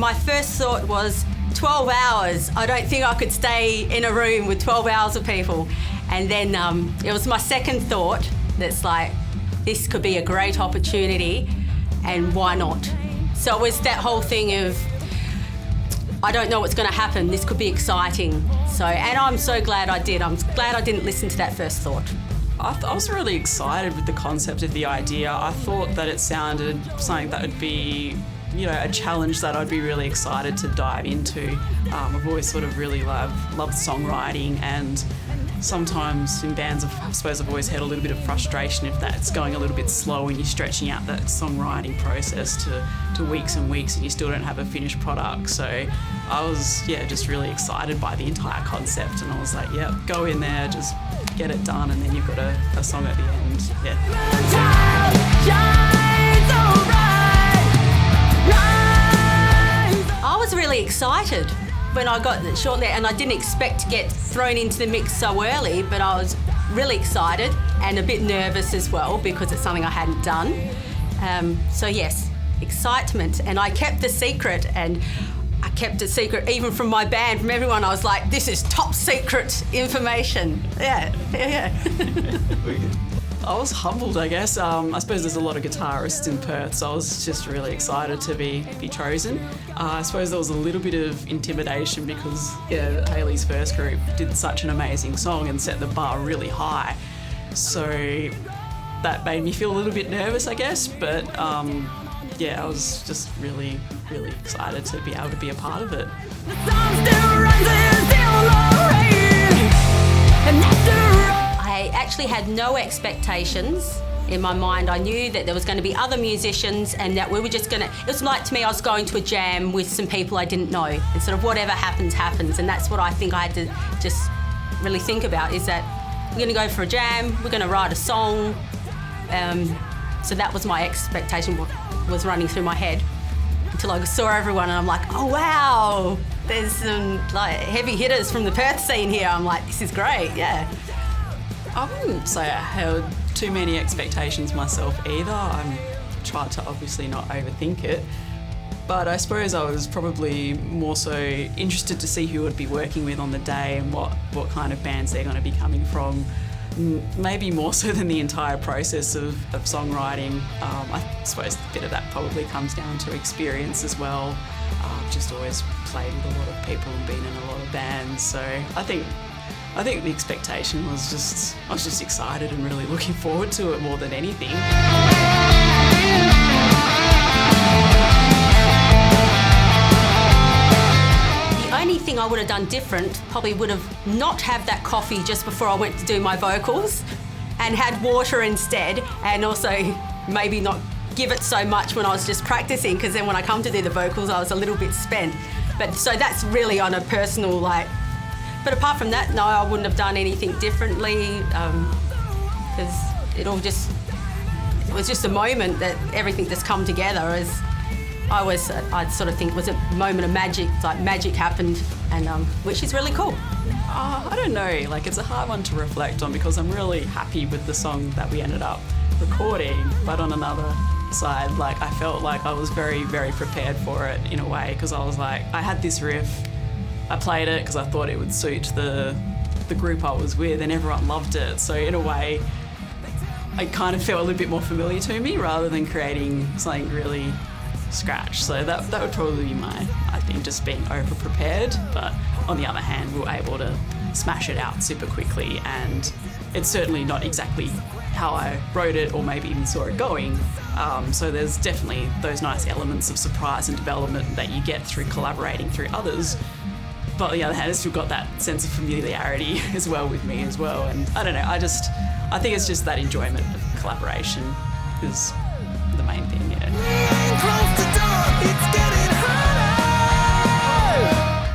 my first thought was 12 hours. I don't think I could stay in a room with 12 hours of people. And then it was my second thought that's like, this could be a great opportunity and why not? So it was that whole thing of, I don't know what's going to happen. This could be exciting. So, and I'm so glad I did. I'm glad I didn't listen to that first thought. I was really excited with the concept of the idea. I thought that it sounded something that would be, you know, a challenge that I'd be really excited to dive into. I've always sort of really loved songwriting, and sometimes in bands, I suppose I've always had a little bit of frustration if that's going a little bit slow and you're stretching out that songwriting process to weeks and weeks and you still don't have a finished product. So I was, just really excited by the entire concept, and I was like, go in there, just get it done, and then you've got a song at the end. I was really excited when I got it shortly, and I didn't expect to get thrown into the mix so early, but I was really excited and a bit nervous as well because it's something I hadn't done. So yes, excitement, and I kept the secret, and I kept it secret even from my band, from everyone. I was like, this is top secret information. Yeah. I was humbled, I guess. I suppose there's a lot of guitarists in Perth, so I was just really excited to be chosen. I suppose there was a little bit of intimidation because Haylee's first group did such an amazing song and set the bar really high. So that made me feel a little bit nervous, I guess, but I was just really, really excited to be able to be a part of it. I actually had no expectations in my mind. I knew that there was going to be other musicians and that we were just going to... It was like, to me, I was going to a jam with some people I didn't know, and sort of whatever happens, happens. And that's what I think I had to just really think about, is that we're going to go for a jam, we're going to write a song. So that was my expectation, what was running through my head, until I saw everyone and I'm like, oh wow, there's some like heavy hitters from the Perth scene here. I'm like, this is great, yeah. I wouldn't say I held too many expectations myself either. I tried to obviously not overthink it, but I suppose I was probably more so interested to see who I'd be working with on the day and what kind of bands they're going to be coming from. Maybe more so than the entire process of songwriting. I suppose a bit of that probably comes down to experience as well. I've just always played with a lot of people and been in a lot of bands, so I think the expectation was I was just excited and really looking forward to it more than anything. The only thing I would have done different probably would have not have that coffee just before I went to do my vocals and had water instead, and also maybe not give it so much when I was just practicing, because then when I come to do the vocals I was a little bit spent. But so that's really on a personal but apart from that, no, I wouldn't have done anything differently, because it was just a moment that everything just come together. As I'd sort of think it was a moment of magic, like magic happened, and which is really cool. I don't know, it's a hard one to reflect on because I'm really happy with the song that we ended up recording, but on another side, I felt like I was very, very prepared for it in a way, because I was like, I had this riff, I played it because I thought it would suit the group I was with, and everyone loved it. So in a way, it kind of felt a little bit more familiar to me rather than creating something really scratch. So that would probably be I think just being over prepared. But on the other hand, we were able to smash it out super quickly, and it's certainly not exactly how I wrote it or maybe even saw it going. So there's definitely those nice elements of surprise and development that you get through collaborating through others. But on the other hand, it's still got that sense of familiarity as well with me as well. And I don't know, I think it's just that enjoyment of collaboration is the main thing,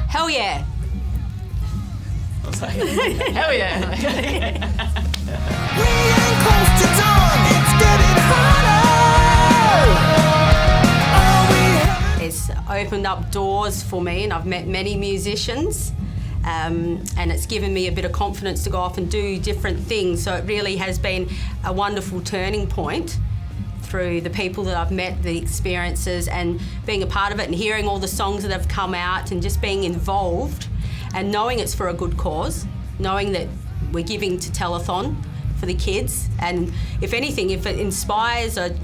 Hell yeah. I was like, hell yeah. It's opened up doors for me, and I've met many musicians, and it's given me a bit of confidence to go off and do different things. So it really has been a wonderful turning point through the people that I've met, the experiences, and being a part of it and hearing all the songs that have come out and just being involved and knowing it's for a good cause, knowing that we're giving to Telethon for the kids, and if anything, if it inspires a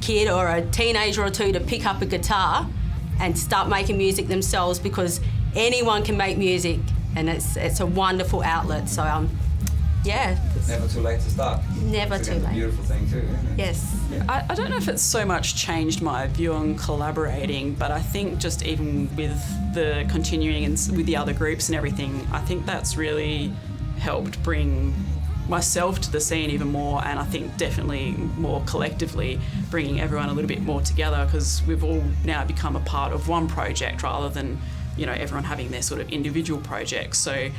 kid or a teenager or two to pick up a guitar and start making music themselves, because anyone can make music and it's a wonderful outlet. So yeah. It's never too late to start. Never too late. A beautiful thing too, isn't it? Yes. Yeah. I don't know if it's so much changed my view on collaborating, but I think just even with the continuing and with the other groups and everything, I think that's really helped bring myself to the scene even more, and I think definitely more collectively bringing everyone a little bit more together, because we've all now become a part of one project rather than, everyone having their sort of individual projects. So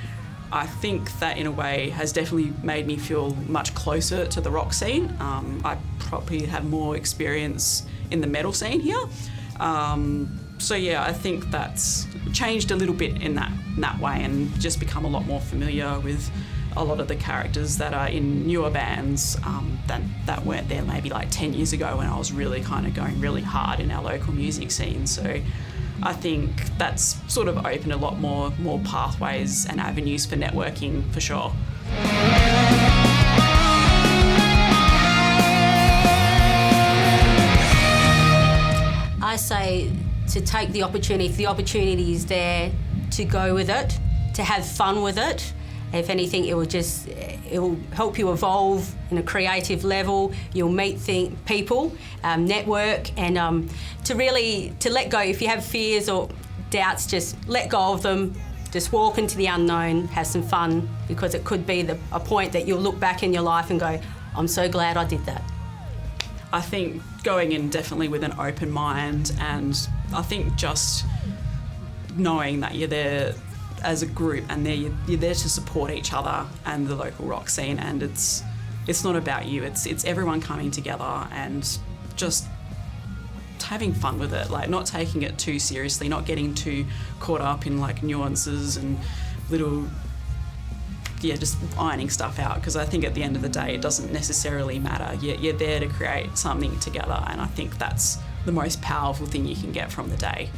I think that in a way has definitely made me feel much closer to the rock scene. I probably have more experience in the metal scene here. So yeah, I think that's changed a little bit in that way, and just become a lot more familiar with a lot of the characters that are in newer bands that weren't there maybe like 10 years ago when I was really kind of going really hard in our local music scene. So I think that's sort of opened a lot more pathways and avenues for networking, for sure. I say to take the opportunity, if the opportunity is there, to go with it, to have fun with it. If anything, it will help you evolve in a creative level. You'll meet people, network, and to let go. If you have fears or doubts, just let go of them. Just walk into the unknown, have some fun, because it could be a point that you'll look back in your life and go, I'm so glad I did that. I think going in definitely with an open mind, and I think just knowing that you're there as a group and you're there to support each other and the local rock scene, and it's not about you, it's everyone coming together and just having fun with it, like not taking it too seriously, not getting too caught up in like nuances and little just ironing stuff out, because I think at the end of the day it doesn't necessarily matter. You're there to create something together, and I think that's the most powerful thing you can get from the day.